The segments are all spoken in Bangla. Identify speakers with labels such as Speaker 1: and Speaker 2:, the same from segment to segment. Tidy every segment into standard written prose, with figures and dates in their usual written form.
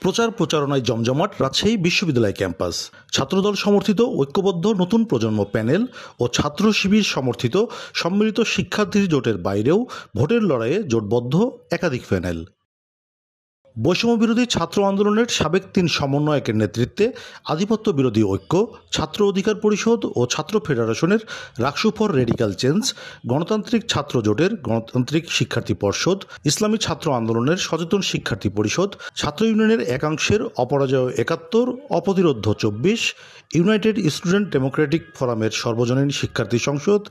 Speaker 1: প্রচার প্রচারণায় জমজমাট রাজশাহী বিশ্ববিদ্যালয় ক্যাম্পাস। ছাত্রদল সমর্থিত ঐক্যবদ্ধ নতুন প্রজন্ম প্যানেল ও ছাত্র শিবির সমর্থিত সম্মিলিত শিক্ষার্থী জোটের বাইরেও ভোটের লড়াইয়ে জোটবদ্ধ একাধিক প্যানেল। বৈষম্য বিরোধী ছাত্র আন্দোলনের সাবেক 3 সমন্বয়কের নেতৃত্বে আধিপত্য বিরোধী ঐক্য, ছাত্র অধিকার পরিষদ ও ছাত্র ফেডারেশনের রাকসু ফর রেডিক্যাল চেঞ্জ, গণতান্ত্রিক ছাত্র জোটের গণতান্ত্রিক শিক্ষার্থী পর্ষদ, ইসলামী ছাত্র আন্দোলনের সচেতন শিক্ষার্থী পরিষদ, ছাত্র ইউনিয়নের একাংশের অপরাজয় 71, অপ্রতিরোধ্য 24, ইউনাইটেড স্টুডেন্ট ডেমোক্রেটিক ফোরামের সর্বজনীন শিক্ষার্থী সংসদ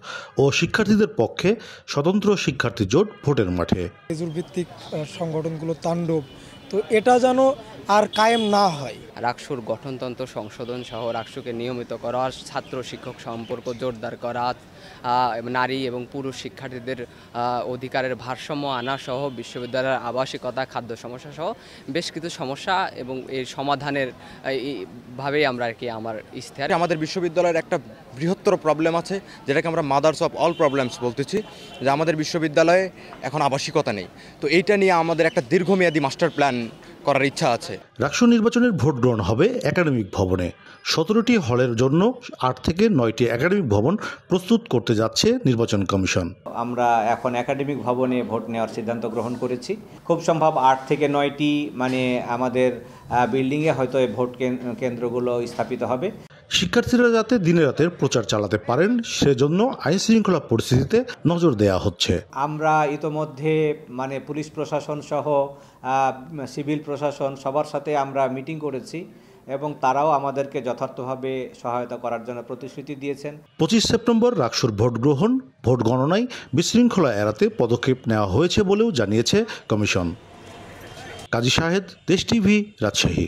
Speaker 1: ও শিক্ষার্থীদের পক্ষে স্বতন্ত্র শিক্ষার্থী জোট ভোটের মাঠে।
Speaker 2: ভিত্তিক সংগঠনগুলো তাণ্ডব, তো এটা যেন আর কায়েম না হয়।
Speaker 3: রাকসুর গঠনতন্ত্র সংশোধন সহ রাকসুকে নিয়মিত করা, ছাত্র শিক্ষক সম্পর্ক জোরদার করা, নারী এবং পুরুষ শিক্ষার্থীদের অধিকারের ভারসাম্য আনা সহ বিশ্ববিদ্যালয়ের আবাসিকতা, খাদ্য সমস্যা সহ বেশ কিছু সমস্যা এবং এর সমাধানের ভাবেই আমরা আর কি আমার ইশতেহার।
Speaker 4: আমাদের বিশ্ববিদ্যালয়ের একটা বৃহত্তর প্রবলেম আছে, যেটাকে আমরা মাদার্স অফ অল প্রবলেমস বলতেছি, যে আমাদের বিশ্ববিদ্যালয়ে এখন আবাসিকতা নেই। তো এইটা নিয়ে আমাদের একটা দীর্ঘমেয়াদী মাস্টার প্ল্যান করার ইচ্ছা আছে।
Speaker 1: রাকসু নির্বাচনের ভোট গ্রহণ হবে একাডেমিক ভবনে। 17টি হলের জন্য 8 থেকে 9টি একাডেমিক ভবন প্রস্তুত করতে যাচ্ছে নির্বাচন কমিশন।
Speaker 5: আমরা এখন একাডেমিক ভবনে ভোট নেওয়ার সিদ্ধান্ত গ্রহণ করেছি। খুব সম্ভব 8 থেকে 9টি আমাদের বিল্ডিংয়ে হয়তো এই ভোট কেন্দ্রগুলো স্থাপিত হবে।
Speaker 1: শিক্ষার্থীরা যাতে দিনে রাতের প্রচার চালাতে পারেন সেজন্য আইন শৃঙ্খলা পরিস্থিতিতে নজর দেওয়া হচ্ছে।
Speaker 5: আমরা ইতোমধ্যে পুলিশ প্রশাসন সহ সিভিল প্রশাসন সবার সাথে আমরা মিটিং করেছি এবং তারাও আমাদেরকে যথার্থভাবে সহায়তা করার জন্য প্রতিশ্রুতি দিয়েছেন।
Speaker 1: 25 সেপ্টেম্বর রাকসুর ভোট গ্রহণ, ভোট গণনায় বিশৃঙ্খলা এড়াতে পদক্ষেপ নেওয়া হয়েছে বলেও জানিয়েছে কমিশন। কাজী শাহেদ, দেশ টিভি, রাজশাহী।